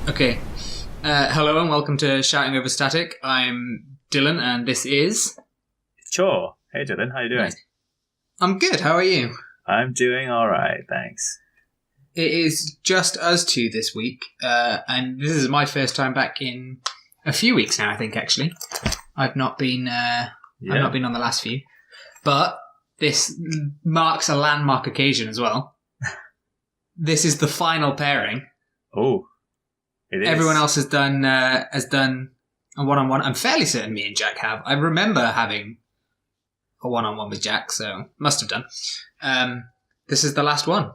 Okay. Hello and welcome to Shouting Over Static. I'm Dylan and this is... Sure. Hey Dylan, how you doing? Nice. I'm good, how are you? I'm doing alright, thanks. It is just us two this week, and this is my first time back in a few weeks now, I think, actually. I've not been I've not been on the last few. But this marks a landmark occasion as well. This is the final pairing. Oh, it is. Everyone else has done a one-on-one. I'm fairly certain me and Jack have. I remember having a one-on-one with Jack, so must have done. This is the last one.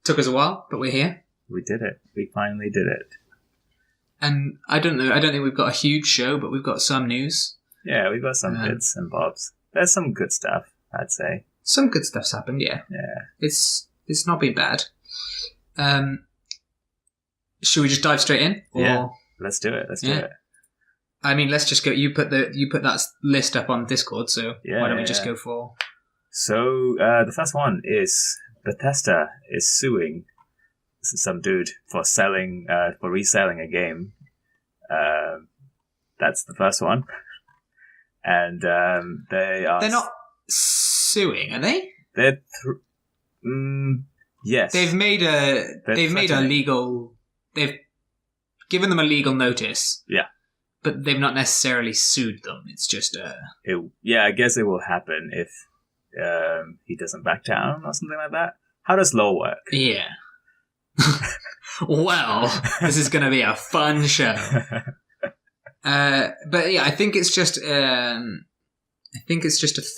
Took us a while, but we're here. We did it. We finally did it. And I don't know. I don't think we've got a huge show, but we've got some news. Yeah, we've got some bits and bobs. There's some good stuff, I'd say. Some good stuff's happened, yeah. Yeah. It's not been bad. Should we just dive straight in? Or... Yeah. Let's do it. Do it. I mean, let's just go. You put that list up on Discord, so why don't we just go for? So the first one is Bethesda is suing some dude for reselling a game. That's the first one, and they're not suing, are they? They're yes. They've given them a legal notice. Yeah. But they've not necessarily sued them. It's just I guess it will happen if he doesn't back down or something like that. How does law work? Yeah. Well, this is going to be a fun show. But yeah, I think it's just a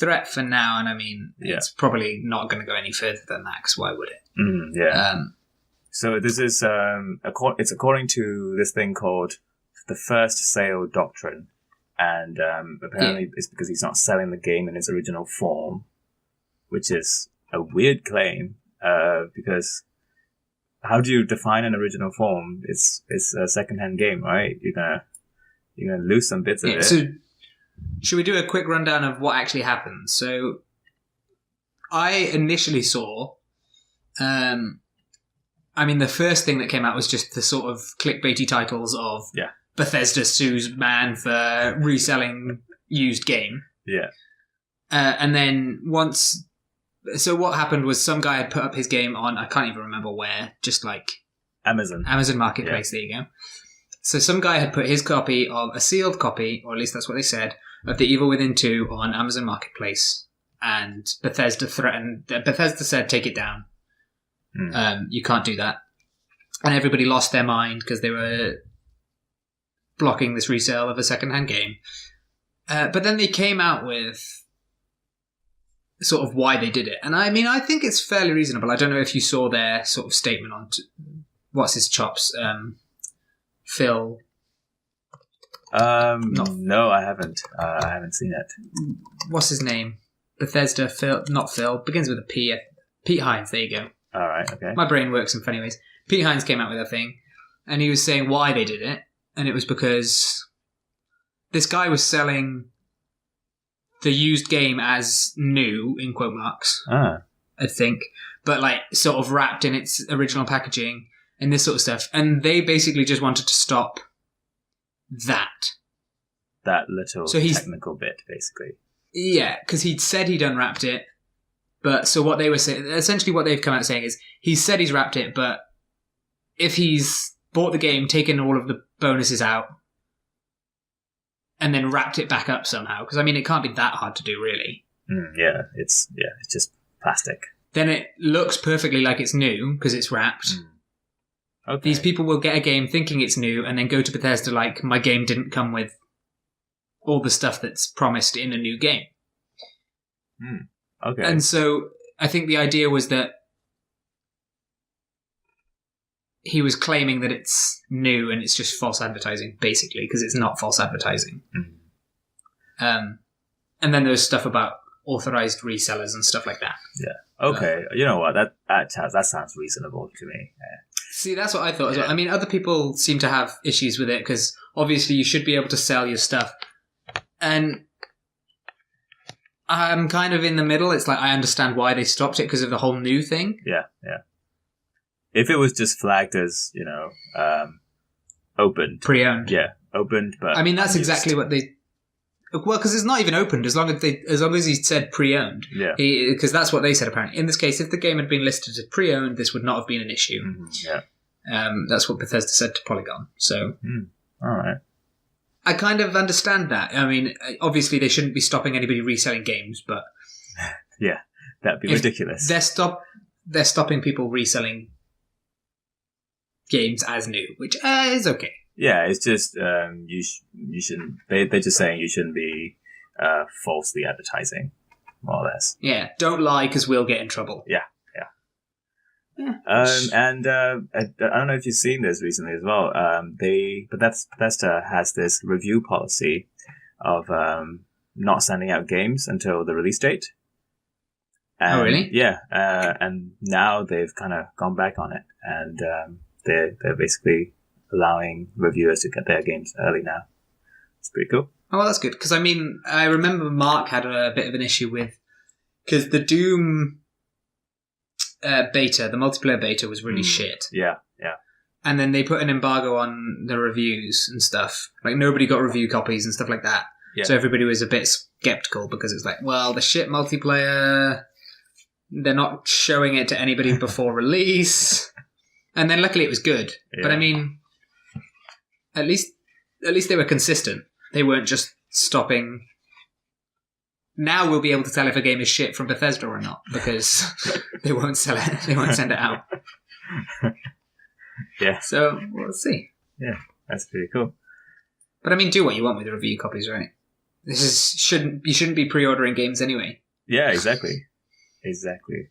threat for now, and I mean, it's probably not going to go any further than that. Because why would it? So this is it's according to this thing called the first sale doctrine, and apparently it's because he's not selling the game in its original form, which is a weird claim. Because how do you define an original form? It's a secondhand game, right? You're gonna lose some bits of it. So should we do a quick rundown of what actually happened? So I initially saw, the first thing that came out was just the sort of clickbaity titles of Bethesda sues man for reselling used game. Yeah. And then so what happened was some guy had put up his game on, I can't even remember where, just like Amazon Marketplace, there you go. So some guy had put his copy of a sealed copy, or at least that's what they said, of The Evil Within 2 on Amazon Marketplace, and Bethesda said, take it down. You can't do that. And everybody lost their mind because they were blocking this resale of a secondhand game. But then they came out with sort of why they did it. And I mean, I think it's fairly reasonable. I don't know if you saw their sort of statement on what's his chops, Phil. No, I haven't. I haven't seen it. What's his name? Bethesda, Phil, not Phil, begins with a P. Pete Hines, there you go. All right, okay. My brain works in funny ways. Pete Hines came out with a thing, and he was saying why they did it, and it was because this guy was selling the used game as new, in quote marks, I think, but like sort of wrapped in its original packaging and this sort of stuff. And they basically just wanted to stop that. That little technical bit, basically. Yeah, because he'd said he'd unwrapped it, but so what they were saying, essentially what they've come out saying is, he said he's wrapped it, but if he's bought the game, taken all of the bonuses out, and then wrapped it back up somehow, because I mean, it can't be that hard to do, really. It's just plastic. Then it looks perfectly like it's new because it's wrapped. Okay. These people will get a game thinking it's new, and then go to Bethesda like, my game didn't come with all the stuff that's promised in a new game. Okay. And so I think the idea was that he was claiming that it's new and it's just false advertising, basically, because it's not false advertising. And then there's stuff about authorized resellers and stuff like that. Yeah. Okay. You know what? That sounds reasonable to me. Yeah. See, that's what I thought as well. I mean, other people seem to have issues with it because obviously you should be able to sell your stuff. And I'm kind of in the middle. It's like I understand why they stopped it because of the whole new thing. Yeah. If it was just flagged as, opened. Pre-owned. Yeah, opened, but I mean, that's unused. exactly what they... Well, because it's not even opened, as long as he said pre-owned. Yeah. Because that's what they said, apparently. In this case, if the game had been listed as pre-owned, this would not have been an issue. Yeah. That's what Bethesda said to Polygon. So... All right. I kind of understand that. I mean, obviously they shouldn't be stopping anybody reselling games, but... Yeah, that'd be ridiculous. They're stopping people reselling games as new, which is okay. Yeah, it's just you shouldn't. They're just saying you shouldn't be falsely advertising, more or less. Yeah, don't lie because we'll get in trouble. Yeah. And I don't know if you've seen this recently as well. Bethesda has this review policy of not sending out games until the release date. And, oh, really? Yeah, and now they've kind of gone back on it, and they're basically allowing reviewers to get their games early now. It's pretty cool. Oh, well, that's good, because I mean, I remember Mark had a bit of an issue with, because the Doom beta, the multiplayer beta, was really shit. Yeah. And then they put an embargo on the reviews and stuff. Like, nobody got review copies and stuff like that. Yeah. So everybody was a bit skeptical because it's like, well, the shit multiplayer, they're not showing it to anybody before release. And then luckily it was good. Yeah. But I mean, at least they were consistent. They weren't just stopping. Now we'll be able to tell if a game is shit from Bethesda or not because they won't sell it. They won't send it out. Yeah. So we'll see. Yeah, that's pretty cool. But I mean, do what you want with the review copies, right? You shouldn't be pre-ordering games anyway. Yeah, exactly.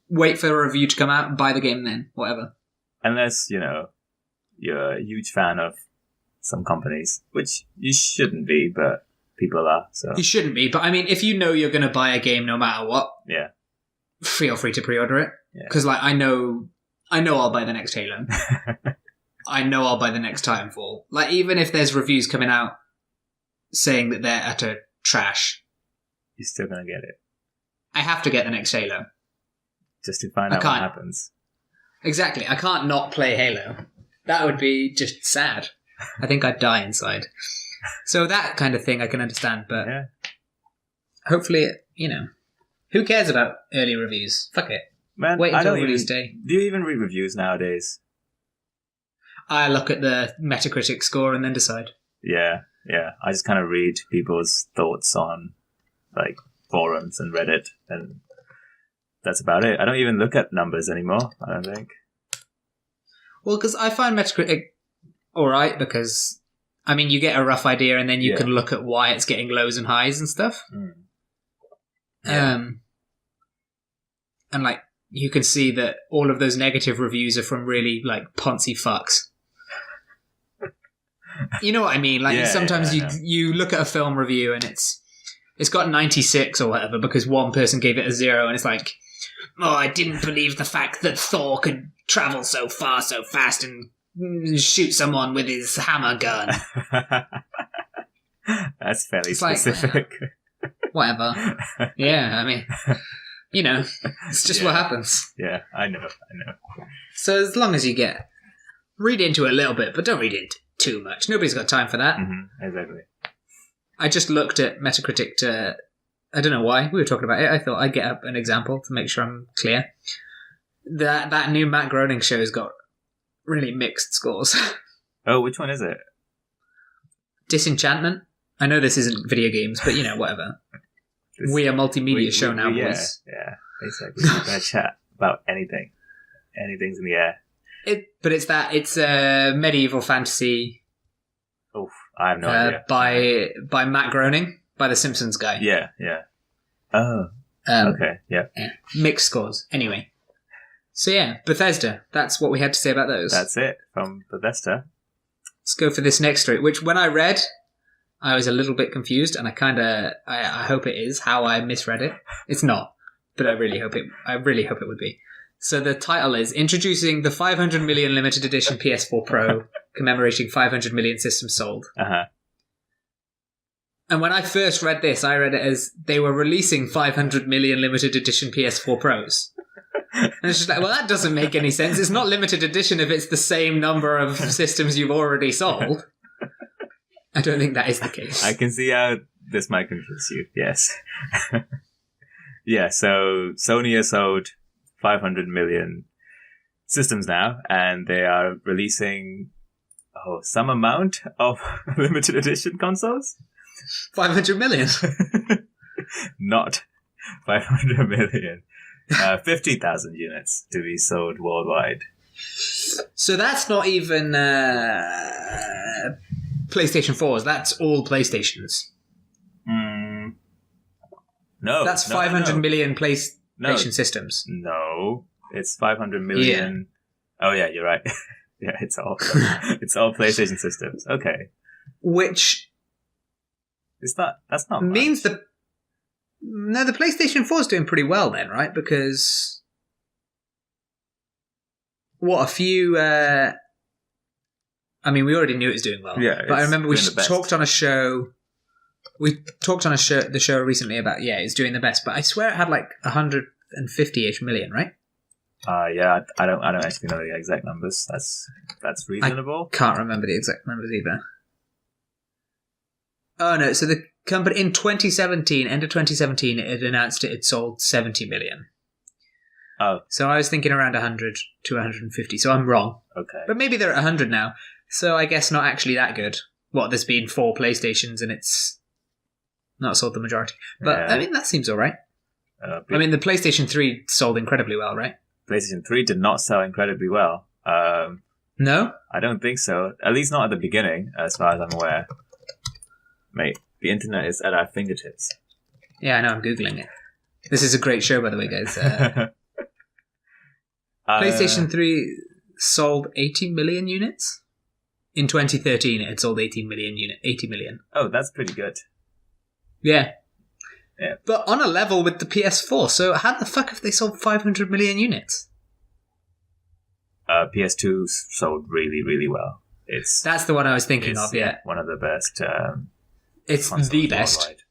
Wait for a review to come out and buy the game then, whatever. Unless, you're a huge fan of some companies, which you shouldn't be, but people are. So you shouldn't be, but I mean, if you know you're going to buy a game no matter what, yeah, feel free to pre-order it. Because like I know I'll buy the next Halo. I know I'll buy the next Titanfall. Like even if there's reviews coming out saying that they're utter trash, you're still gonna get it. I have to get the next Halo just to find out what happens. Exactly, I can't not play Halo. That would be just sad. I think I'd die inside. So that kind of thing I can understand, but hopefully, who cares about early reviews? Fuck it. Man, wait until release day. Do you even read reviews nowadays? I look at the Metacritic score and then decide. Yeah. I just kind of read people's thoughts on like forums and Reddit, and that's about it. I don't even look at numbers anymore, I don't think. Well, because I find Metacritic alright because, I mean, you get a rough idea and then you can look at why it's getting lows and highs and stuff. And like, you can see that all of those negative reviews are from really like poncy fucks. You know what I mean? Like sometimes you look at a film review and it's got 96 or whatever because one person gave it a 0 and it's like, oh, I didn't believe the fact that Thor could travel so far so fast and shoot someone with his hammer gun. That's fairly specific. Like, whatever. Yeah, I mean, it's just what happens. Yeah, I know. So as long as you read into it a little bit, but don't read into too much. Nobody's got time for that. Mm-hmm, exactly. I just looked at Metacritic to... I don't know why. We were talking about it. I thought I'd get up an example to make sure I'm clear. That new Matt Groening show's got really mixed scores. Oh, which one is it? Disenchantment. I know this isn't video games, but whatever. We are a multimedia show now, boys. Yeah, exactly. We're going to chat about anything. Anything's in the air. It's a medieval fantasy. Oh, I have no idea. By Matt Groening, by the Simpsons guy. Yeah. Oh. Okay. Yeah. Mixed scores. Anyway. So yeah, Bethesda. That's what we had to say about those. That's it from Bethesda. Let's go for this next story, which when I read, I was a little bit confused, and I hope it is how I misread it. It's not, but I really hope it would be. So the title is Introducing the 500 million limited edition PS4 Pro, commemorating 500 million systems sold. Uh-huh. And when I first read this, I read it as they were releasing 500 million limited edition PS4 Pros. And it's just like, well, that doesn't make any sense. It's not limited edition if it's the same number of systems you've already sold. I don't think that is the case. I can see how this might confuse you. Yes. Yeah, so Sony has sold 500 million systems now, and they are releasing some amount of limited edition consoles. 500 million? Not 500 million. 50,000 units to be sold worldwide. So that's not even PlayStation 4s. That's all PlayStations. No. That's 500 million PlayStation systems. No. It's 500 million. Yeah. Oh, yeah, you're right. Yeah, it's all PlayStation systems. Okay. Which... That's not means much. the PlayStation 4 is doing pretty well then, right? Because a few... I mean, we already knew it was doing well. Yeah, but I remember we talked on a show... the show recently about, it's doing the best, but I swear it had like 150-ish million, right? Yeah, I don't actually know the exact numbers. That's reasonable. I can't remember the exact numbers either. Oh no, so the company in 2017, end of 2017, it had announced it had sold 70 million. Oh. So I was thinking around 100 to 150, so I'm wrong. Okay. But maybe they're at 100 now, so I guess not actually that good. There's been 4 PlayStations and it's not sold the majority. But, I mean, that seems alright. I mean, the PlayStation 3 sold incredibly well, right? PlayStation 3 did not sell incredibly well. No? I don't think so. At least not at the beginning, as far as I'm aware. Mate, the internet is at our fingertips. Yeah, I know, I'm Googling it. This is a great show, by the way, guys. PlayStation 3 sold 80 million units? In 2013, it had sold 80 million. Oh, that's pretty good. Yeah. Yeah. But on a level with the PS4, so how the fuck have they sold 500 million units? PS2 sold really, really well. That's the one I was thinking of, yeah. One of the best. It's the best. Worldwide.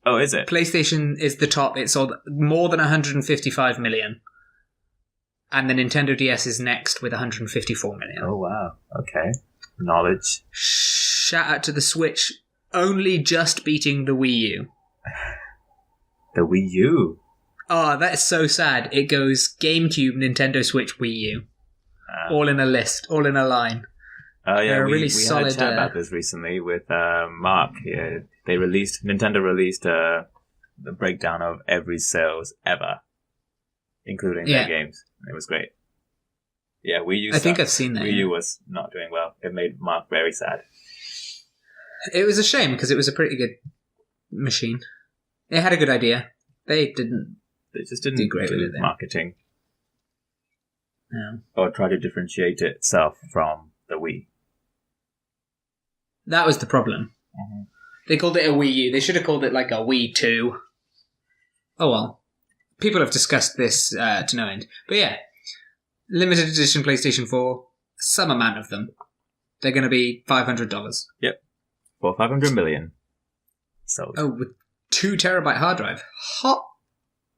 Oh, is it? PlayStation is the top. It sold more than 155 million. And the Nintendo DS is next with 154 million. Oh, wow. Okay. Knowledge. Shout out to the Switch, only just beating the Wii U. The Wii U? Oh, that is so sad. It goes GameCube, Nintendo Switch, Wii U. All in a list, all in a line. Oh, yeah, we had a chat about this recently with Mark here. Nintendo released the breakdown of every sales ever, including their games. It was great. Yeah, Wii U. I think I've seen that. Wii U was not doing well. It made Mark very sad. It was a shame because it was a pretty good machine. It had a good idea. They just didn't do great with it. Marketing. No. Or try to differentiate itself from the Wii. That was the problem. Mm-hmm. They called it a Wii U. They should have called it like a Wii 2. Oh well. People have discussed this to no end. But yeah, limited edition PlayStation 4, some amount of them. They're going to be $500. Yep. For 500 million. Sold. Oh, with 2 terabyte hard drive. Hot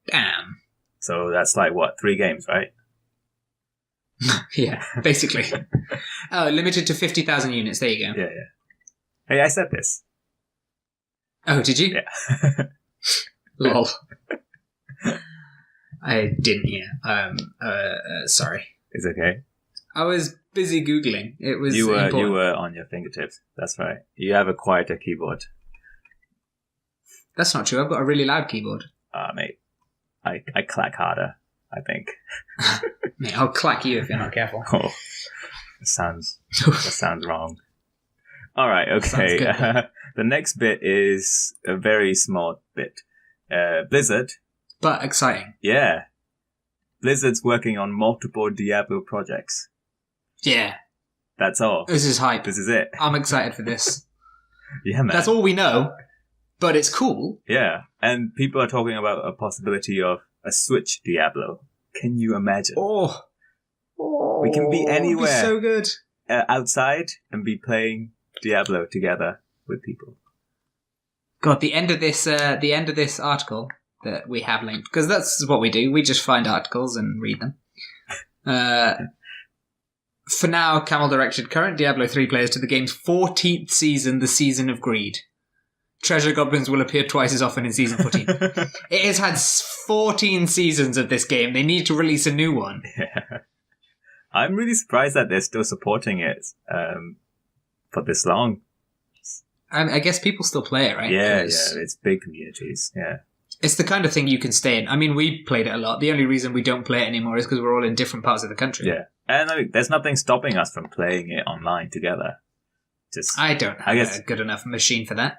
damn. So that's like, 3 games, right? Yeah, basically. Oh, limited to 50,000 units. There you go. Yeah. Hey, I said this. Oh, did you? Yeah. Lol. I didn't, yeah. Sorry. It's okay. I was busy Googling. It was You important. were on your fingertips. That's right. You have a quieter keyboard. That's not true. I've got a really loud keyboard. Mate. I clack harder, I think. Mate, I'll clack you if you're not careful. Oh, that sounds wrong. All right, okay. The next bit is a very small bit. Blizzard. But exciting. Yeah. Blizzard's working on multiple Diablo projects. Yeah. That's all. This is hype. This is it. I'm excited for this. Yeah, man. That's all we know, but it's cool. Yeah, and people are talking about a possibility of a Switch Diablo. Can you imagine? Oh. We can be anywhere. It'd be so good. Outside and be playing Diablo together with people. God, the end of this article that we have linked, because that's what we do. We just find articles and read them. For now, Camel directed current Diablo 3 players to the game's 14th season, the Season of Greed. Treasure goblins will appear twice as often in Season 14. It has had 14 seasons of this game. They need to release a new one. Yeah. I'm really surprised that they're still supporting it for this long. I guess people still play it, right? Yeah, it's big communities, yeah. It's the kind of thing you can stay in. I mean, we played it a lot. The only reason we don't play it anymore is because we're all in different parts of the country. Yeah, and there's nothing stopping us from playing it online together. I don't have a good enough machine for that.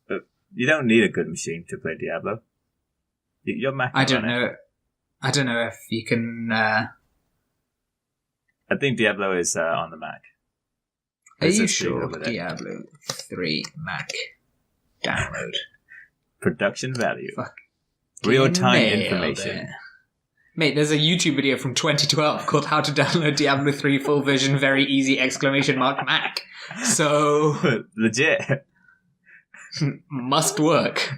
But you don't need a good machine to play Diablo. Your Mac. I don't know if you can. I think Diablo is on the Mac. Are you sure? Diablo 3 Mac download. Production value. Real-time information. Mate, there's a YouTube video from 2012 called How to Download Diablo 3 Full Version Very Easy Mac. So... Legit. Must work.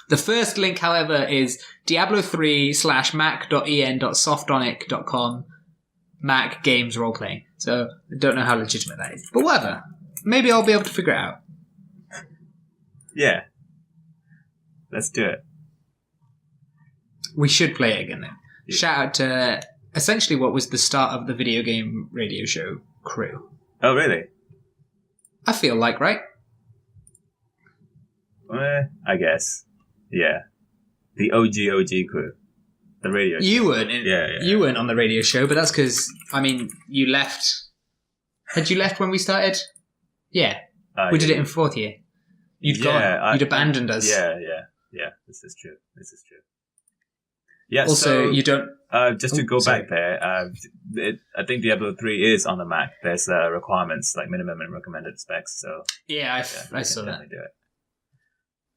The first link, however, is diablo3/mac.en.softonic.com Mac Games Roleplaying. So, I don't know how legitimate that is. But whatever. Maybe I'll be able to figure it out. Yeah. Let's do it. We should play it again then. Yeah. Shout out to essentially what was the start of the video game radio show crew. Oh, really? I feel like, right? I guess. Yeah. The OG crew. The radio show. You weren't You weren't on the radio show, but that's because, you left. Had you left when we started? Yeah. We did it in fourth year. You'd gone. You'd abandoned us. Yeah. This is true. Yeah. Also, you don't. Just to go back there, I think Diablo 3 is on the Mac. There's requirements like minimum and recommended specs. So I saw that. Do it.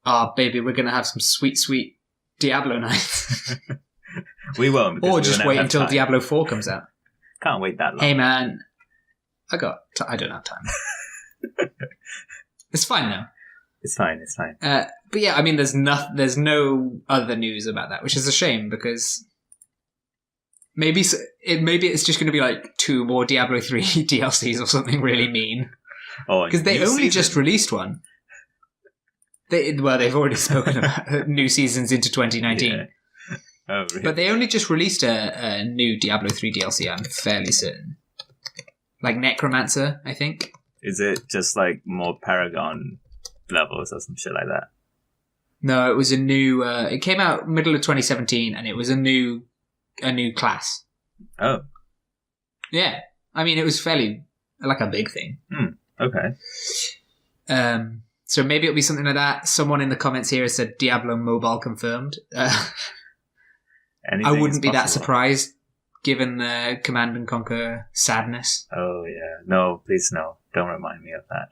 Oh, baby, we're gonna have some sweet Diablo nights. We won't. Or just wait until Diablo 4 comes out. Can't wait that long. Hey, man, I don't have time. It's fine now. It's fine. But yeah, there's no other news about that, which is a shame because maybe it's just going to be like 2 more Diablo 3 DLCs or something really mean. Because they only just released one. They've already spoken about new seasons into 2019. Yeah. Oh, really? But they only just released a new Diablo 3 DLC, I'm fairly certain. Like Necromancer, I think. Is it just like more Paragon levels or some shit like that? No, it was a new... it came out middle of 2017, and it was a new class. Oh. Yeah. It was fairly... like a big thing. Okay. So maybe it'll be something like that. Someone in the comments here has said Diablo Mobile confirmed. I wouldn't be that surprised, given the Command & Conquer sadness. Oh, yeah. No, please no. Don't remind me of that.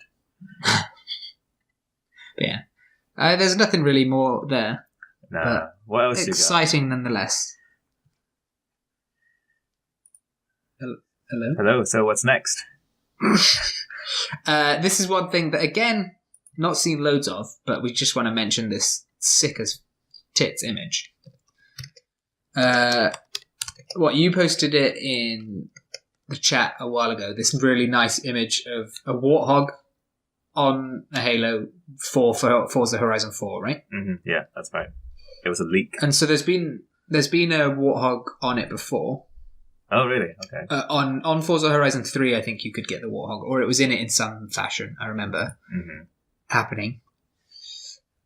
But yeah. There's nothing really more there. No. What else you got? Exciting nonetheless. Hello. So what's next? This is one thing that, again, not seen loads of, but we just want to mention this sick as tits image. You posted it in the chat a while ago, this really nice image of a warthog on a Halo for Forza Horizon 4, right? Mm-hmm. Yeah, that's right. It was a leak. And so there's been a warthog on it before. Oh, really? Okay. On Forza Horizon 3, I think you could get the warthog, or it was in it in some fashion, I remember happening.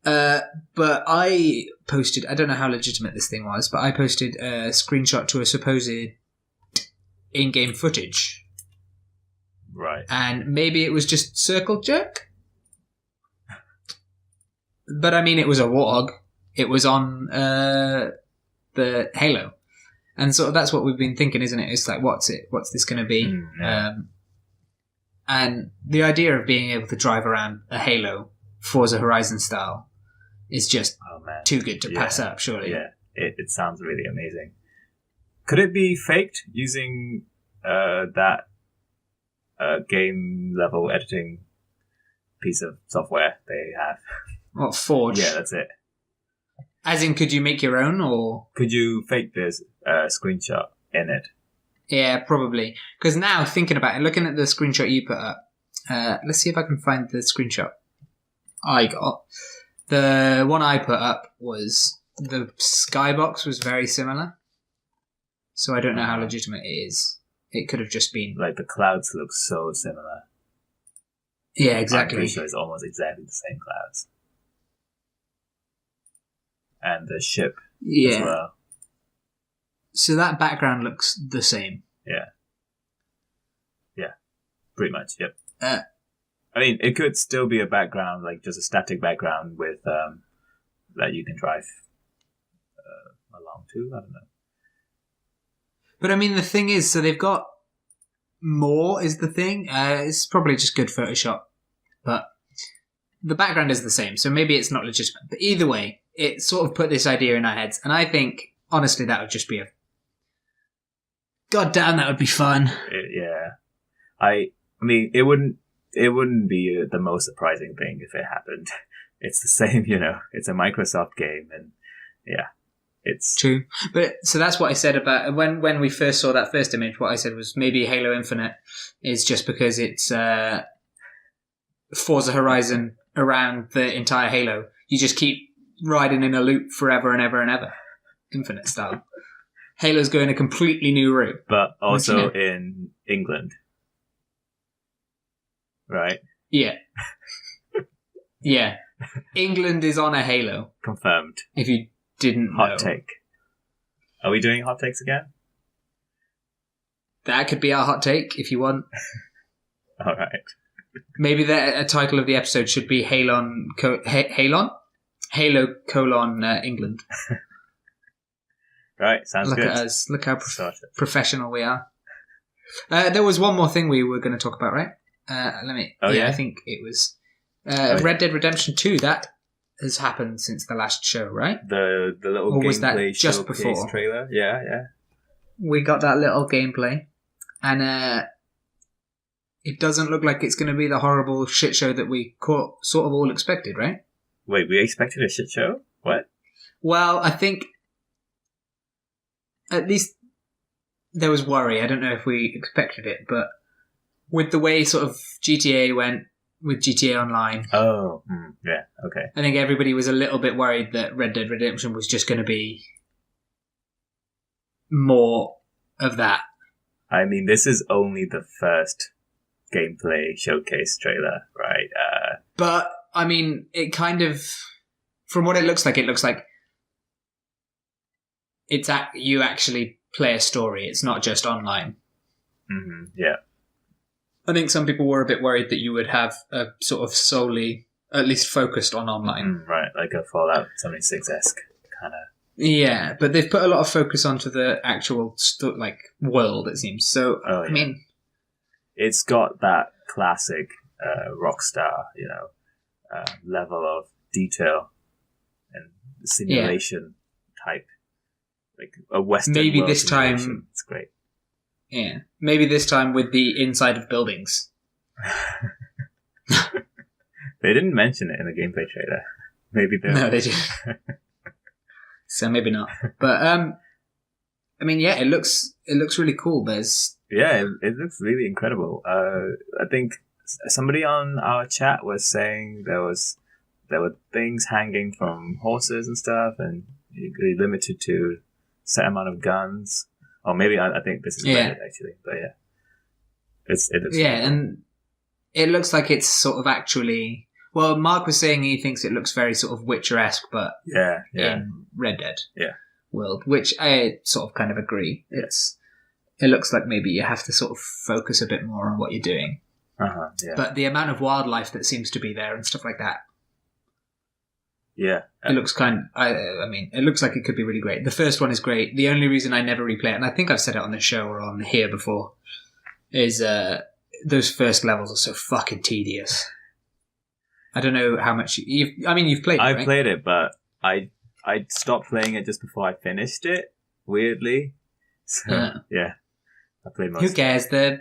But I posted, I don't know how legitimate this thing was, but I posted a screenshot to a supposed in-game footage. Right. And maybe it was just circle jerk? But it was a warthog. It was on the Halo. And so that's what we've been thinking, isn't it? It's like, what's this going to be? And the idea of being able to drive around a Halo Forza Horizon style is just too good to pass up, surely. Yeah, it sounds really amazing. Could it be faked using that game level editing piece of software they have? What, Forge? Yeah, that's it. As in, could you make your own, or...? Could you fake this screenshot in it? Yeah, probably. Because now, thinking about it, looking at the screenshot you put up, let's see if I can find the screenshot I got. The one I put up was the skybox was very similar. So I don't know how legitimate it is. It could have just been... Like, the clouds look so similar. Yeah, exactly. I'm pretty sure it's almost exactly the same clouds. And the ship as well. So that background looks the same. Yeah. Yeah. Pretty much, yep. I mean, it could still be a background, like just a static background with that you can drive along to. I don't know. But I mean, the thing is, so they've got more is the thing. It's probably just good Photoshop. But the background is the same, so maybe it's not legitimate. But either way, it sort of put this idea in our heads. And I think, honestly, that would just be God damn, that would be fun. Yeah. I mean, it wouldn't be the most surprising thing if it happened. It's the same, it's a Microsoft game, and yeah, it's true. But so that's what I said about when we first saw that first image. What I said was maybe Halo Infinite is just because it's Forza Horizon around the entire Halo. You just keep riding in a loop forever and ever and ever, Infinite style. Halo's going a completely new route, but also in England. Right? Yeah. Yeah. England is on a Halo. Confirmed. If you didn't know. Hot take. Are we doing hot takes again? That could be our hot take if you want. All right. Maybe the title of the episode should be Halo England. Right, sounds good. Look at us. Look how professional we are. There was one more thing we were going to talk about, right? I think it was Red Dead Redemption 2. That has happened since the last show, right? The little or gameplay was that just before trailer? Yeah. We got that little gameplay, and it doesn't look like it's going to be the horrible shit show that we sort of all expected, right? Wait, we expected a shit show? What? Well, I think at least there was worry. I don't know if we expected it, but with the way sort of GTA went with GTA Online. Oh, yeah, okay. I think everybody was a little bit worried that Red Dead Redemption was just going to be more of that. I mean, this is only the first gameplay showcase trailer, right? But, I mean, it kind of... From what it looks like you actually play a story. It's not just online. Mm-hmm, yeah. I think some people were a bit worried that you would have a sort of solely, at least focused on online. Right, like a Fallout 76-esque kind of... Yeah, but they've put a lot of focus onto the actual world, it seems. So, yeah. I mean... It's got that classic Rockstar, level of detail and simulation type. Like a Western maybe world this simulation. time... It's great. Yeah. Maybe this time with the inside of buildings. They didn't mention it in the gameplay trailer. Maybe they No, they didn't. So maybe not. But, I mean, yeah, it looks really cool. Yeah, it looks really incredible. I think somebody on our chat was saying there were things hanging from horses and stuff, and you're limited to a set amount of guns. Or maybe I think this is Reddit, actually, but yeah, it looks cool. And it looks like it's sort of actually. Well, Mark was saying he thinks it looks very sort of Witcher-esque, but in Red Dead world, which I sort of kind of agree. It looks like maybe you have to sort of focus a bit more on what you're doing. Yeah. But the amount of wildlife that seems to be there and stuff like that. Yeah. It looks it looks like it could be really great. The first one is great. The only reason I never replay it, and I think I've said it on the show or on here before, is those first levels are so fucking tedious. I don't know how much you've played it, I right? played it, but I stopped playing it just before I finished it, weirdly. So, yeah. I played most Who cares? The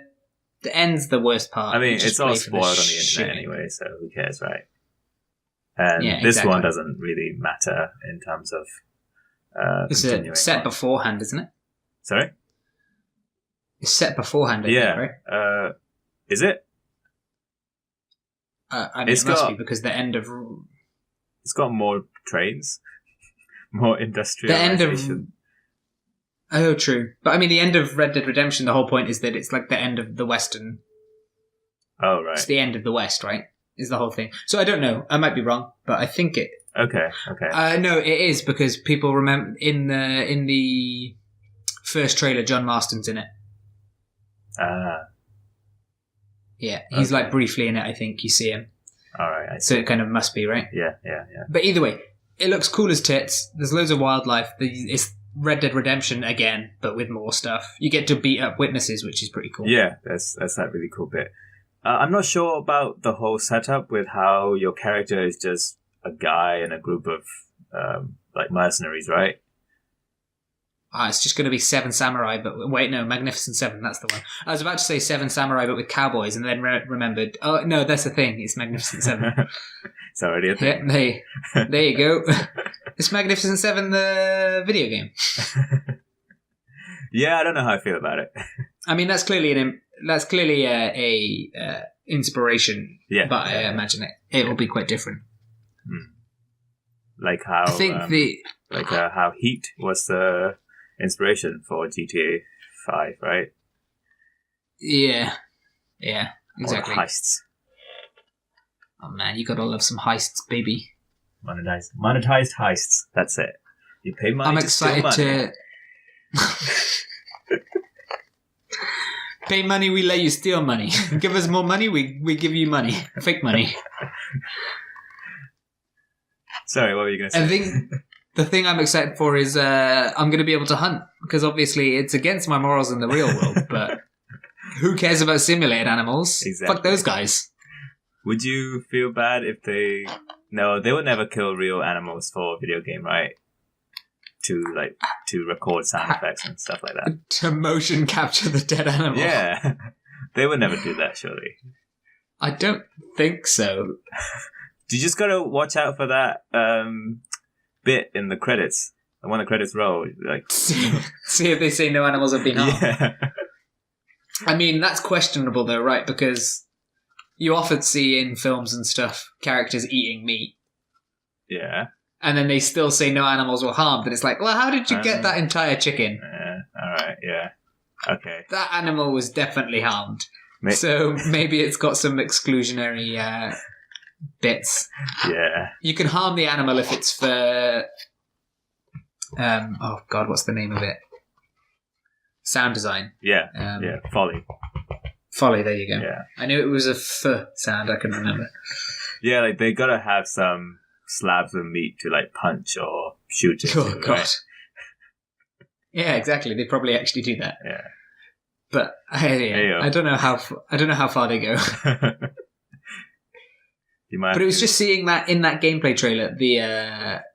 end's the worst part. I mean, it's all spoiled on the internet anyway, so who cares, right? And this one doesn't really matter in terms of it's set beforehand, isn't it? Sorry? It's set beforehand, I think, right? Is it? I mean, it must be because the end of... It's got more trains, more industrialization. Oh, true. But I mean, the end of Red Dead Redemption, the whole point is that it's like the end of the Western... Oh, right. It's the end of the West, right? Is the whole thing. So I don't know. I might be wrong, but I think it... Okay. No, it is because people remember in the first trailer, John Marston's in it. Yeah, he's like briefly in it, I think. You see him. All right. So it kind of must be, right? Yeah. But either way, it looks cool as tits. There's loads of wildlife. It's Red Dead Redemption again, but with more stuff. You get to beat up witnesses, which is pretty cool. Yeah, that's that really cool bit. I'm not sure about the whole setup with how your character is just a guy in a group of like mercenaries, right? It's just going to be Seven Samurai, but wait, no, Magnificent Seven, that's the one. I was about to say Seven Samurai, but with cowboys, and then remembered, oh, no, that's the thing, it's Magnificent Seven. It's already a thing. Yeah, there you go. It's Magnificent Seven, the video game. Yeah, I don't know how I feel about it. I mean, that's clearly a inspiration, but I imagine it will be quite different. Like how I think how Heat was the inspiration for GTA 5, right? Yeah, exactly. Or heists. Oh man, you gotta love some heists, baby. Monetized heists. That's it. You pay money. I'm excited to pay money. We let you steal money. Give us more money. We give you money. Fake money. Sorry, what were you going to say? I think the thing I'm excited for is I'm going to be able to hunt, because obviously it's against my morals in the real world, but who cares about simulated animals? Exactly. Fuck those guys. Would you feel bad if they... No, they would never kill real animals for a video game, right? To record sound effects and stuff like that. To motion capture the dead animal. Yeah. They would never do that, surely. I don't think so. You just gotta watch out for that bit in the credits. And when the credits roll, like see if they say no animals have been harmed. Yeah. I mean, that's questionable though, right? Because you often see in films and stuff characters eating meat. Yeah. And then they still say no animals were harmed. And it's like, well, how did you get that entire chicken? Alright, yeah. Okay. That animal was definitely harmed. So maybe it's got some exclusionary bits. Yeah. You can harm the animal if it's for... oh, God, what's the name of it? Sound design. Yeah, Foley. Foley, there you go. Yeah. I knew it was a f sound, I couldn't remember. Yeah, like they gotta have some slabs of meat to like punch or shoot into, oh, God. Right? Yeah, exactly. They probably actually do that. Yeah. But I don't know how far they go. But it was just seeing that in that gameplay trailer.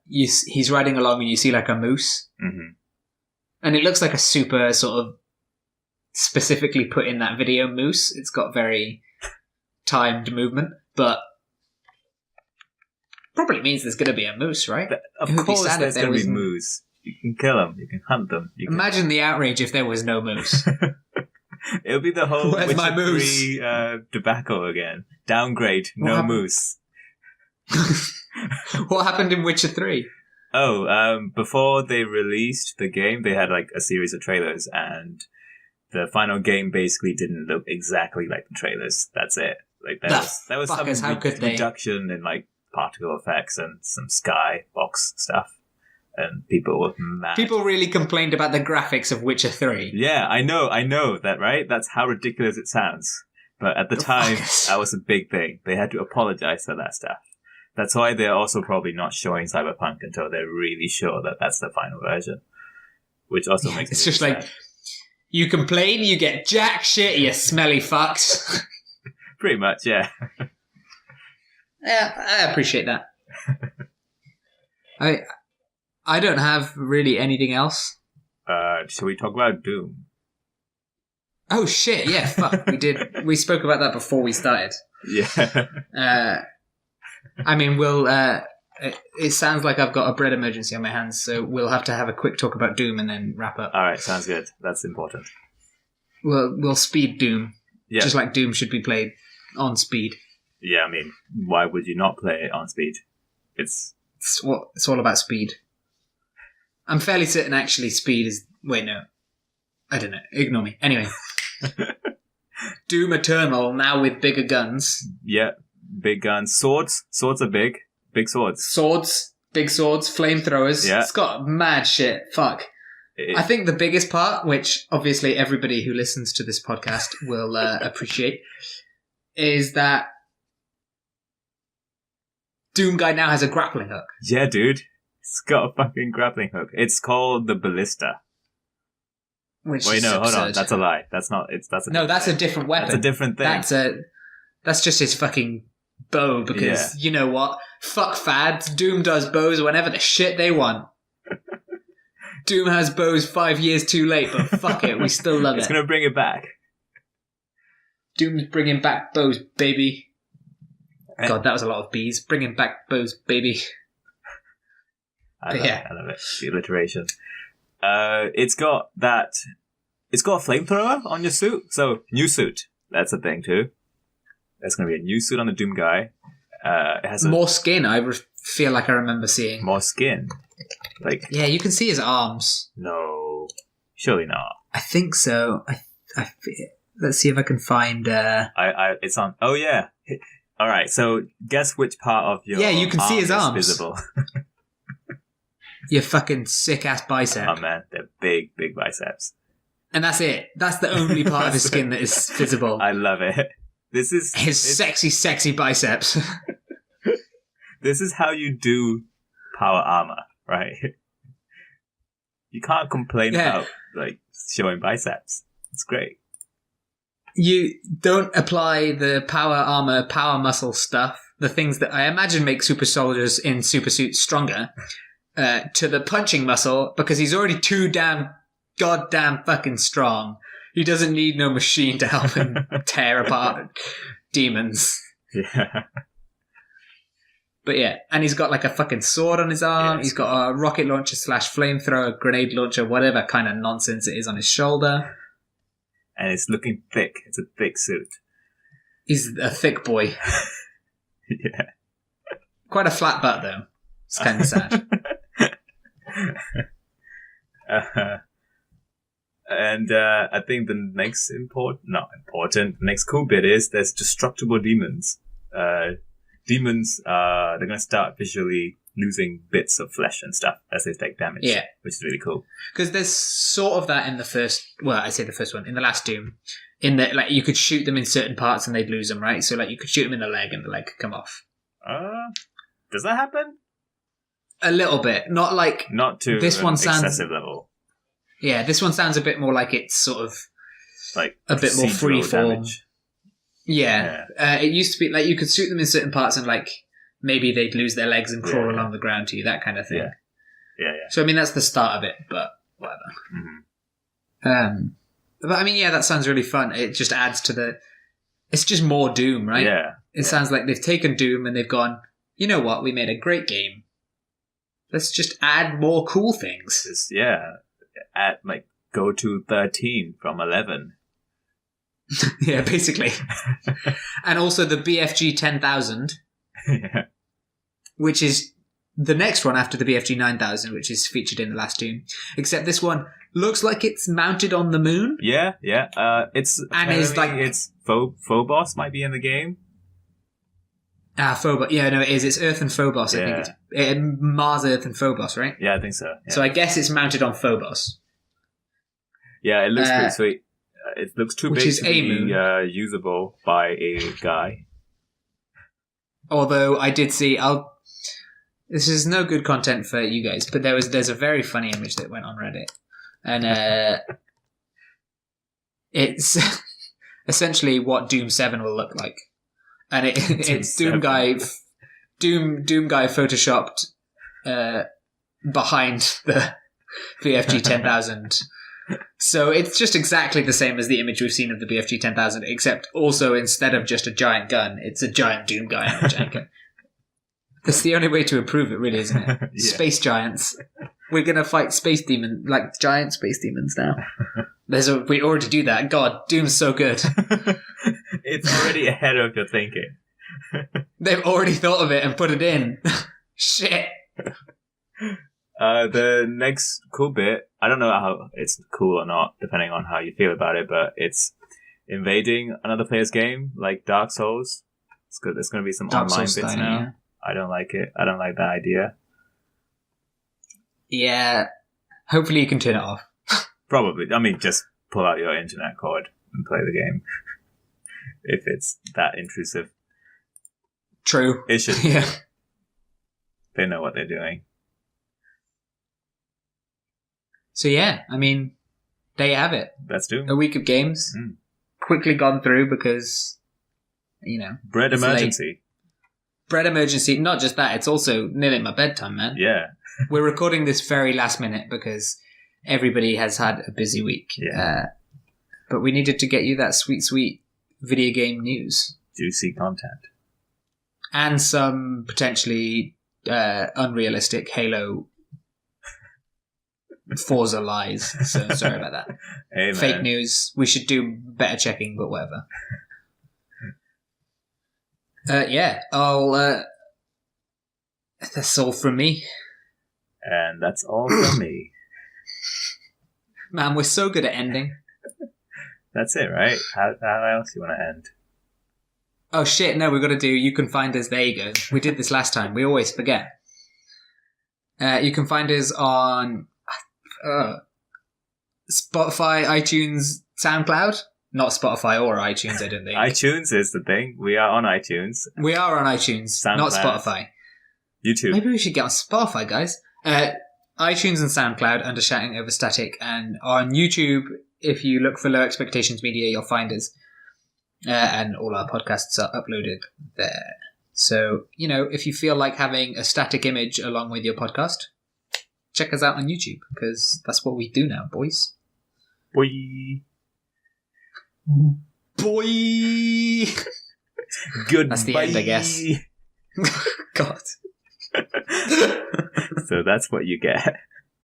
He's riding along and you see like a moose, and it looks like a super sort of specifically put in that video moose. It's got very timed movement, but probably means there's going to be a moose, right? Of course, there's going to be moose. You can kill them. You can hunt them. Imagine the outrage if there was no moose. It would be the whole Where's my moose? 3 debacle again. Downgrade, no moose. What happened in Witcher 3? Oh, before they released the game, they had like a series of trailers, and the final game basically didn't look exactly like the trailers. That's it. Like there was some reduction in like particle effects and some skybox stuff. And people were mad. People really complained about the graphics of Witcher 3. Yeah, I know that, right? That's how ridiculous it sounds. But at the time, that was a big thing. They had to apologize for that stuff. That's why they're also probably not showing Cyberpunk until they're really sure that that's the final version. Which also makes it's me just sad. Like, you complain, you get jack shit, you smelly fucks. Pretty much, yeah. Yeah, I appreciate that. I don't have really anything else. Shall we talk about Doom? Oh shit! Yeah, fuck. We did. We spoke about that before we started. Yeah. I mean, we'll. It sounds like I've got a bread emergency on my hands, so we'll have to have a quick talk about Doom and then wrap up. All right, sounds good. That's important. We'll speed Doom. Yeah. Just like Doom should be played on speed. Yeah, I mean, why would you not play it on speed? It's all about speed. I'm fairly certain actually speed is... Wait, no. I don't know. Ignore me. Anyway. Doom Eternal, now with bigger guns. Yeah, big guns. Swords. Swords are big. Big swords. Swords. Big swords. Flamethrowers. Yeah. It's got mad shit. Fuck. I think the biggest part, which obviously everybody who listens to this podcast will appreciate, is that Doom Guy now has a grappling hook. Yeah, dude. It's got a fucking grappling hook. It's called the Ballista. Which Wait, is no, absurd. hold on. That's a lie. That's a different weapon. That's a different thing. That's just his fucking bow, because you know what? Fuck fads. Doom does bows whenever the shit they want. Doom has bows 5 years too late, but fuck it, we still love It's it. gonna bring it back. Doom's bringing back bows, baby. God, that was a lot of bees. Bringing back bows, baby. I love it. The alliteration. It's got a flamethrower on your suit. So, new suit. That's a thing too. There's going to be a new suit on the Doom Guy. It has more skin, feel like I remember seeing. More skin? Yeah, you can see his arms. No. Surely not. I think so. Let's see if I can find... It's on... Oh, yeah. Alright, so guess which part of your you can see his arms. Visible. Your fucking sick-ass bicep. Oh, man. They're big, big biceps. And that's it. That's the only part of his skin that is visible. I love it. This is... His sexy, sexy biceps. This is how you do power armor, right? You can't complain about, showing biceps. It's great. You don't apply the power armor, power muscle stuff, the things that I imagine make super soldiers in super suits stronger, to the punching muscle, because he's already too goddamn fucking strong. He doesn't need no machine to help him tear apart demons. Yeah. But yeah, and he's got like a fucking sword on his arm. He's got a rocket launcher / flamethrower, grenade launcher, whatever kind of nonsense it is on his shoulder. And it's looking thick. It's a thick suit. He's a thick boy. Yeah. Quite a flat butt, though. It's kind of sad. And I think the next next cool bit is there's destructible demons. Demons, they're going to start visually losing bits of flesh and stuff as they take damage. Yeah. Which is really cool. Because there's sort of that in the first... Well, I say the first one. In the last Doom. In that, you could shoot them in certain parts and they'd lose them, right? So, you could shoot them in the leg and the leg could come off. Does that happen? A little bit. Not to this an one sounds, excessive level. Yeah, this one sounds a bit more like it's sort of... a bit more freeform. Yeah. It used to be, you could shoot them in certain parts and, maybe they'd lose their legs and crawl along the ground to you, that kind of thing. Yeah. So, I mean, that's the start of it, but whatever. Mm-hmm. But, I mean, yeah, that sounds really fun. It just adds to the... It's just more Doom, right? Yeah. It sounds like they've taken Doom and they've gone, you know what, we made a great game. Let's just add more cool things. Add, go to 13 from 11. Yeah, basically. And also the BFG 10,000. Yeah. Which is the next one after the BFG 9000, which is featured in the last Doom. Except this one looks like it's mounted on the moon. Yeah. It's Phobos might be in the game. Phobos. Yeah, no, it is. It's Earth and Phobos. I think it's Mars, Earth, and Phobos, right? Yeah, I think so. Yeah. So I guess it's mounted on Phobos. Yeah, it looks pretty sweet. It looks too big to be usable by a guy. Although I did see, this is no good content for you guys, but there's a very funny image that went on Reddit, and it's essentially what Doom 7 will look like, and it's Doom Guy photoshopped behind the BFG 10,000. So it's just exactly the same as the image we've seen of the BFG 10,000, except also instead of just a giant gun, it's a giant Doom Guy on a giant gun. That's the only way to improve it, really, isn't it? Yeah. Space giants. We're gonna fight space demons, like giant space demons now. We already do that. God, Doom's so good. It's already ahead of your thinking. They've already thought of it and put it in. Shit. The next cool bit, I don't know how it's cool or not, depending on how you feel about it, but it's invading another player's game, like Dark Souls. It's good. There's going to be some Dark online Souls bits style, now. yeah. I don't like it. I don't like that idea. Yeah. Hopefully you can turn it off. Probably. I mean, just pull out your internet cord and play the game. If it's that intrusive. True. It should. Yeah. They know what they're doing. So yeah, I mean, there you have it. That's Doom. A week of games. Quickly gone through because, Bread emergency. Late. Bread emergency. Not just that, it's also nearly my bedtime, man. Yeah. We're recording this very last minute because everybody has had a busy week. Yeah. But we needed to get you that sweet, sweet video game news. Juicy content. And some potentially unrealistic Halo Forza lies. So sorry about that. Hey, Fake man. news. We should do better checking, but whatever. That's all from me. And that's all from me. Man, we're so good at ending. That's it, right? How else do you want to end? Oh shit, no, we've got to do You Can Find Us. There you go. We did this last time. We always forget. You can find us on Spotify, iTunes, SoundCloud. Not Spotify or iTunes, I don't think. iTunes is the thing. We are on iTunes. We are on iTunes, SoundCloud. not Spotify. YouTube. Maybe we should get on Spotify, guys. iTunes and SoundCloud under Shouting Over Static. And on YouTube, if you look for Low Expectations Media, you'll find us. And all our podcasts are uploaded there. So, if you feel like having a static image along with your podcast, check us out on YouTube, because that's what we do now, boys. Boy. Boy! Goodbye. That's the end, I guess. God. So that's what you get.